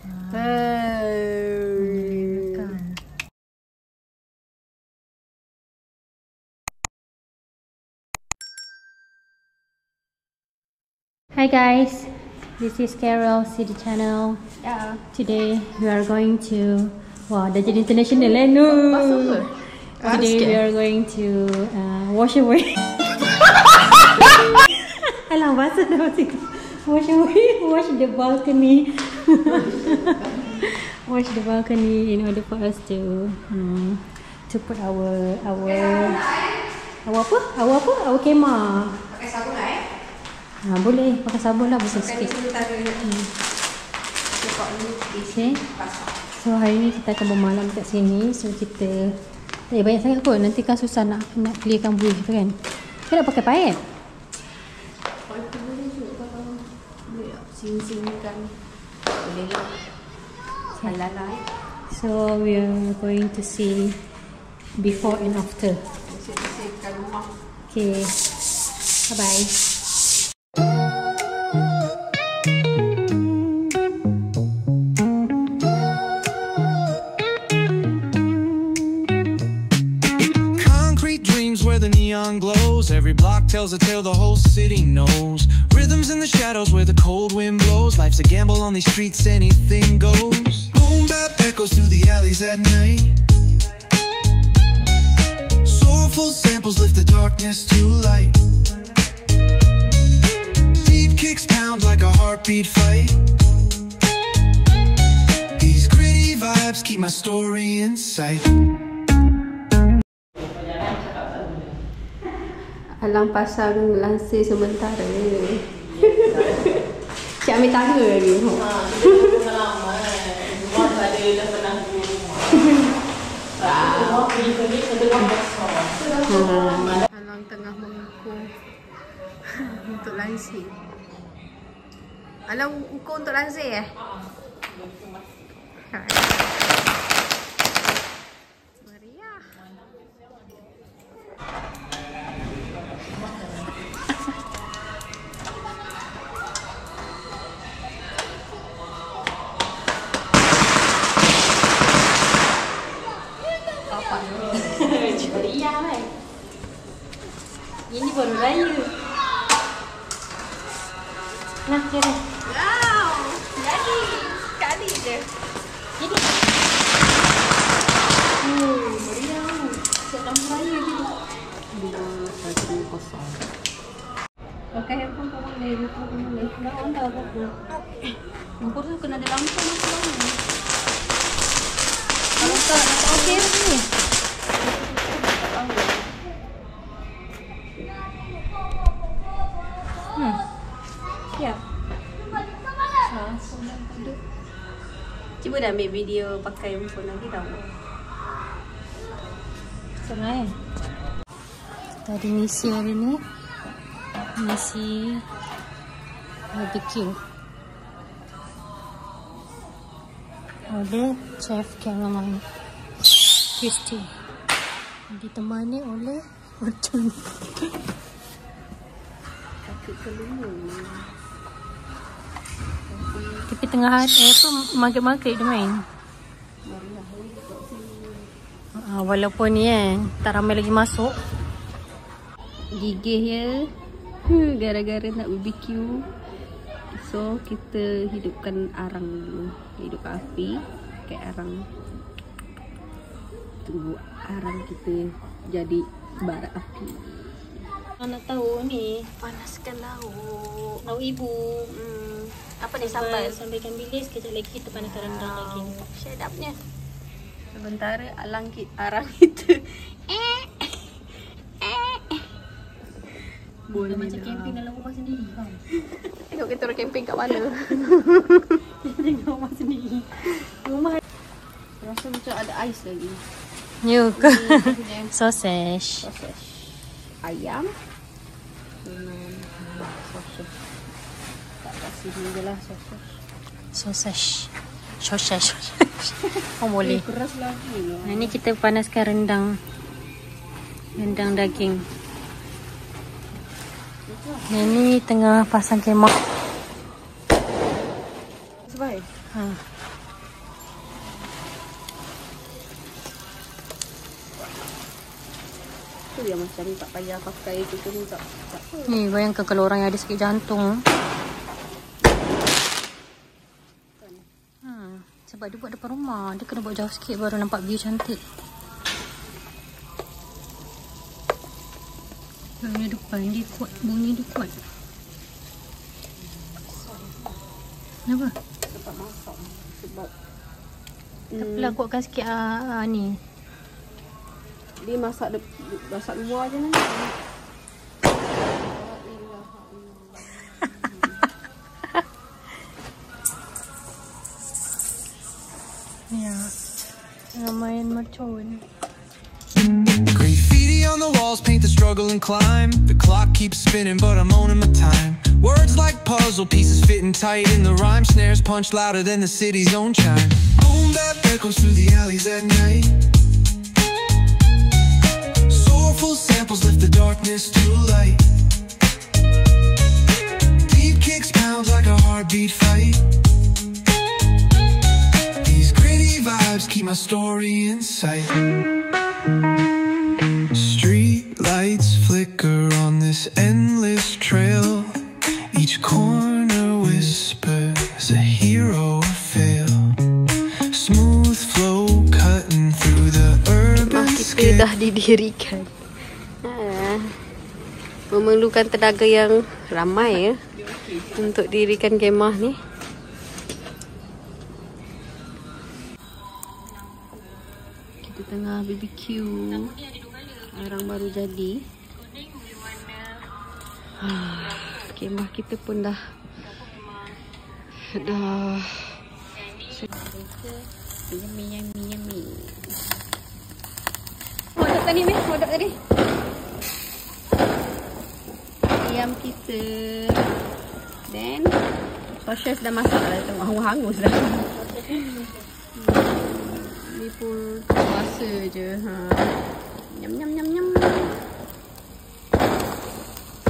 Hi guys, this is Carol City Channel. Today we are going to dah jadi international no. Today we are going to wash away. Alah bahasa dah wash away, wash the balcony. Wash the balcony in order for us to put our kemah. Pakai sabun lah boleh pakai sabun lah bersih sikit. Okay. So hari ni kita akan bermalam kat sini. So kita tak banyak sangat kot. Nanti kan susah nak clearkan buih tu kan. Kita nak pakai paip. Paip boleh juga kalau boleh sing-singkan. Boleh lah. Halal lah. So we are going to see before and after. Bersihkan rumah. Okay. Bye bye. Glows. Every block tells a tale the whole city knows. Rhythms in the shadows where the cold wind blows. Life's a gamble on these streets, anything goes. Boom bap echoes through the alleys at night. Soulful samples lift the darkness to light. Deep kicks pound like a heartbeat fight. These gritty vibes keep my story in sight. Alang pasang lansir sementara. Cik ambil tangga lagi. Kita dah lama rumah tak ada dah pernah Alang tengah mengukur untuk lansir. Alang ukur untuk lansir Meriah. Ceria kan. Ini baru raya. Nah, kira. Wow. Jadi sekali je. Jadi. Meriah. Sedang raya gitu. Satu kosong. Pakai handphone kau boleh, lupa kau boleh. Dah on dah apa? Kompor tu kena ada lampu macam. Kalau tak okey ni. Ya. Cuba dah ambil video pakai handphone lagi tau. Senang Tadi misi hari ni. Misi barbecue. Oleh Chef Caroline Christie. Ditemani oleh Orton. Kaki kelumur. Tapi tengah hari maghrib-maghrib dia main. Walaupun ni tak ramai lagi masuk. Gigih ya. Gara-gara nak BBQ. So kita hidupkan arang dulu. Hidup api pakai arang. Tunggu arang kita jadi bara api. Nak tahu ni Panaskan lauk. lauk ibu. Apa ni sambal? Sambal ikan bilis. Kejap lagi kita panaskan rendang lagi. Sedapnya. Sementara arang kita Boleh macam camping dalam rumah sendiri kan. tengok kita orang camping kat mana. Tengok rumah sendiri. Rumah Rasa macam ada ais lagi. Yuk. Sausage. Sausage ayam dengan sausage. Tak kasih ni je lah sausage. Sausage. Sausage. Oh boleh. Keras lagi lah. Ini kita panaskan rendang. Rendang daging. Yang ni tengah pasang kemah. Sebaik. tu yang macam tak payah pakai itu tu tak apa. Ni bayangkan kalau orang yang ada sakit jantung. Sebab dia buat depan rumah. Dia kena buat jauh sikit baru nampak view cantik. Bunyi depan dia kuat. Bunyi dia kuat. Kenapa? Tempat masak. Sebab Tapi lah kuatkan sikit ni. dia masak luar je nanti. Ya. Tengah main mercon. Graffiti on the walls paint the struggle and climb. The clock keeps spinning but I'm owning my time. Words like puzzle pieces fitting tight in the rhyme. Snares punch louder than the city's own chime. Boom bap echoes through the alleys at night. Soulful samples lift the darkness to light. Deep kicks pound like a heartbeat fight. These gritty vibes keep my story in sight. Street lights flicker on this endless trail. Each corner whispers a hero fail. Smooth flow cutting through the urban Kita dah didirikan. Memerlukan tenaga yang ramai ya untuk dirikan kemah ni. Kita tengah BBQ. Orang baru jadi. Kemah kita pun dah yummy. Modok tadi. Ayam kita. Then sauces dah masak dah. Tengok hangus dah. Ni pun puasa je. Nyam.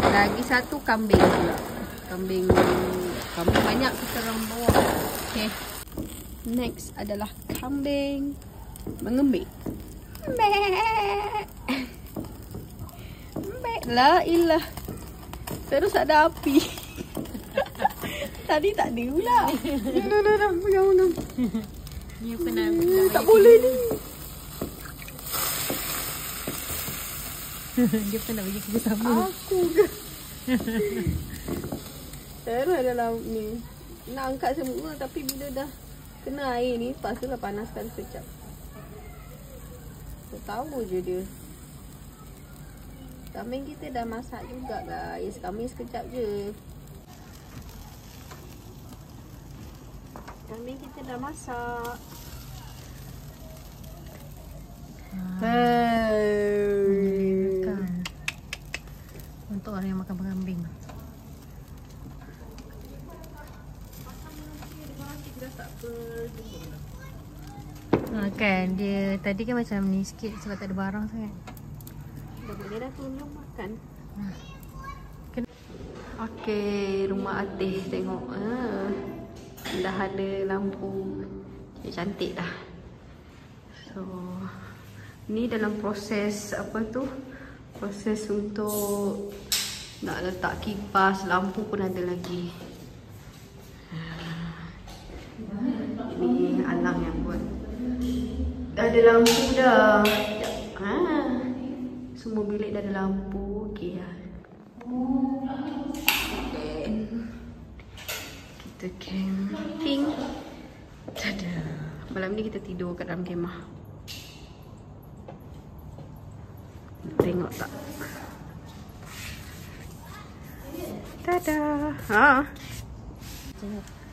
Lagi satu kambing pula. Kambing banyak kita orang bawa. Okay. Next adalah kambing mengembik. Mbek la ilah. Terus ada api. Tadi tak ada pula. Dah pegang. Dia pernah tak boleh ni. Dia pernah bagi kita sama. Aku ke? Terus dalam ni. Nak angkat semua tapi bila dah kena air ni, pastilah panaskan sekejap. Tahu je dia. Kambing kita dah masak juga guys. Kambing sekejap je. Kambing kita dah masak. Kan. Untuk orang yang makan kambing. Kan dia tadi kan macam ni sikit sebab tak ada barang sangat. Dah boleh dah turun makan. Okey, rumah Atih tengok. Dah ada lampu. Cantik dah. So ni dalam proses apa tu? Proses untuk nak letak kipas, lampu pun ada lagi. Ini Alang yang buat. Dah ada lampu dah. Semua bilik dah ada lampu. Okey lah. Kita camping. Tada. Malam ni kita tidur kat dalam kemah. Tengok tak? Tada.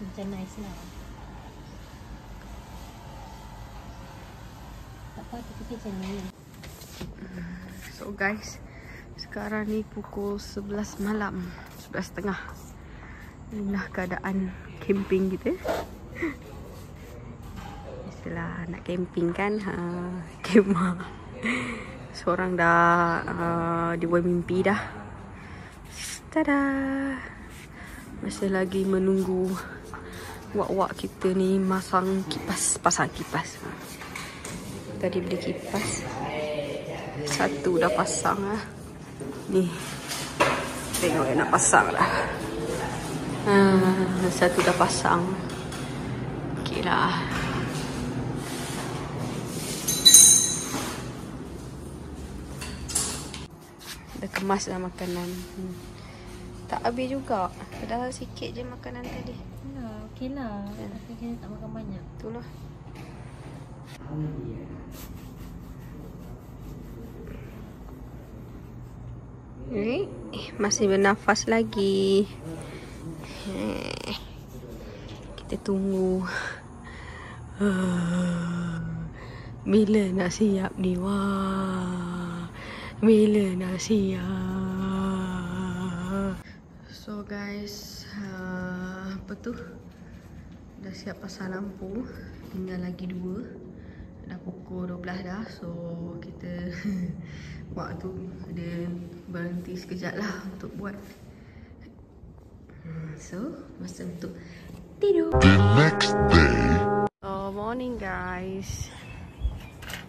Macam nice lah. Tak apa, tapi macam ni. So guys, sekarang ni pukul 11 malam, 11.30. Inilah keadaan camping kita. Biasalah nak camping kan, kemah. Seorang dah dibuat mimpi dah. Tada. Masih lagi menunggu wak-wak kita ni pasang kipas. Tadi beli kipas. Satu dah pasang lah. Ni. Tengok nak pasang dah. Satu dah pasang. Okey lah. Dah kemas dah makanan. Tak habis juga. Padahal sikit je makanan tadi. Ya, okey lah. Tapi kita tak makan banyak. Itulah. Masih bernafas lagi. Kita tunggu. Bila nak siap ni? Wah. Bila nak siap? So guys, apa tu? Dah siap pasang lampu. Tinggal lagi 2. Dah pukul 12 dah. So kita waktu dia berhenti sekejap lah untuk buat. So masa untuk tidur. Next day. Oh, morning guys.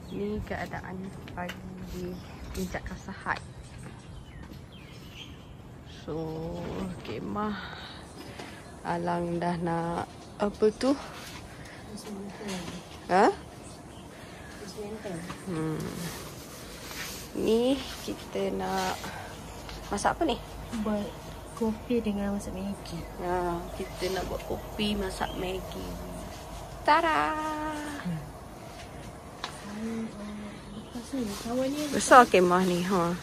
Ni keadaan pagi di Puncak Kasahat. So kemah Alang dah nak apa tu? Ha? Ni kita nak masak apa ni? Buat kopi dengan masak Maggi. Ya, kita nak buat kopi masak Maggi. Tada! Kawan ni Besar kemah ni, ha.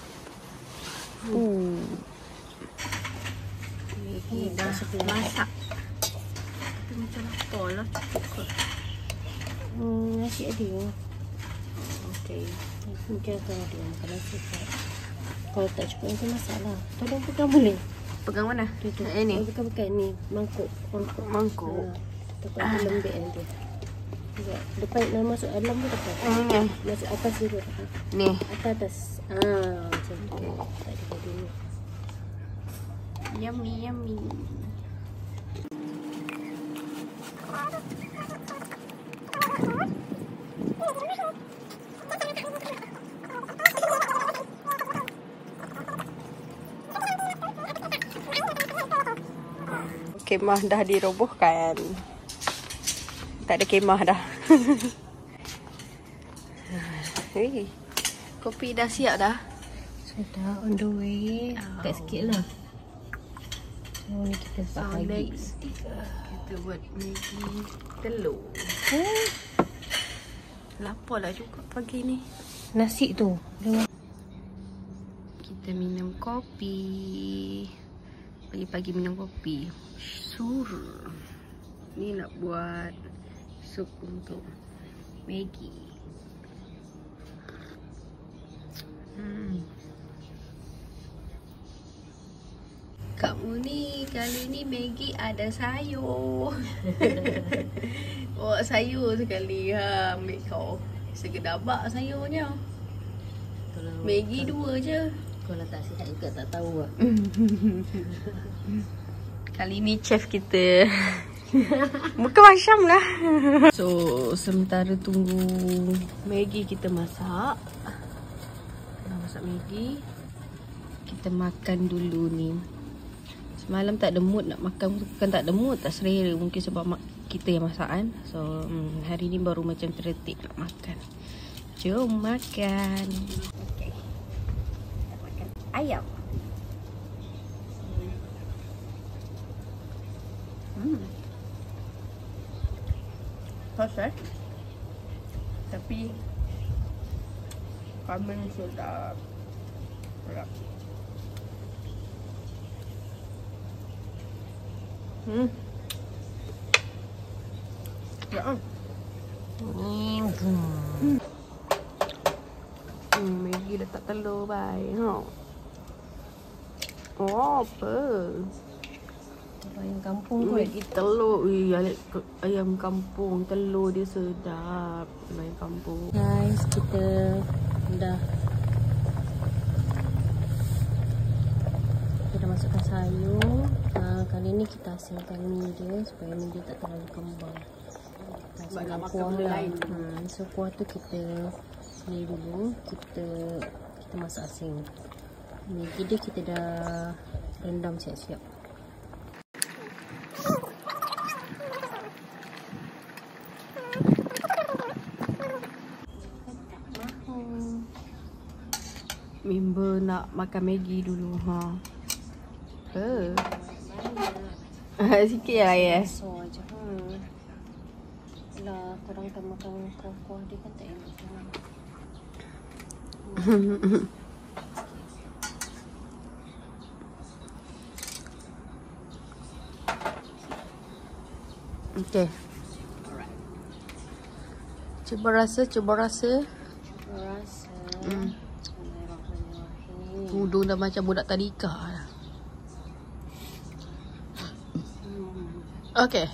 Maggi dah masak. Kita macam apa lah, cukup ke? nasi ada. Okey. Mungkin akan ada kalau cukup. Kalau tak cukup nanti masak lah. Tolong pegang boleh? Pegang mana? Tu. Ini. Pegang ni. Mangkuk. Mangkuk. Takut ada lembik nanti. Depan nak masuk dalam tu tak? Masuk atas dulu. Ni. Atas. Macam tu. Tak ada dulu. Yummy, yummy. Kemah dah dirobohkan. Tak ada kemah dah. Hei, kopi dah siap dah. Sudah on the way. Kat sikit lah. So ni kita buat lagi. Kita buat Maggi telur. Lapar lah juga pagi ni. Nasi tu. Kita minum kopi. Pagi-pagi minum kopi. Sur. Ni nak buat sup untuk Maggi. Kamu ni kali ni Maggi ada sayur. Bawa sayur sekali ha, ambil kau. Segedabak sayurnya. Maggi 2 je. Kalau tak sihat juga tak tahu lah. Kali ni chef kita muka macam lah. So sementara tunggu Maggi kita masak. Nak masak Maggi, kita makan dulu ni. Semalam tak ada mood nak makan. Bukan tak ada mood, tak selera. Mungkin sebab kita yang masak kan. So hari ni baru macam terdetik nak makan. Jom makan. Okay, kita makan ayam. Sos tapi kami sudah sedap. Ya. Maggi letak telur baik. Oh, apa? Ayam kampung kot. Maggi telur. Ayam kampung. Telur dia sedap. Ayam kampung. Guys, kita dah masukkan sayur. Kali ni kita hasilkan mie dia supaya mie dia tak terlalu kembang. Sebab nak makan kuah benda lah. lain. So kuah tu kita ni dulu. Kita kita masak asing. Maggi dia kita dah rendam siap-siap. Member nak makan Maggi dulu ha. Sikit lah ya. So aja lah, korang tak makan kuah-kuah dia kan tak enak sangat. Okay. Cuba rasa. Tudung dah macam budak tadika lah. Okay.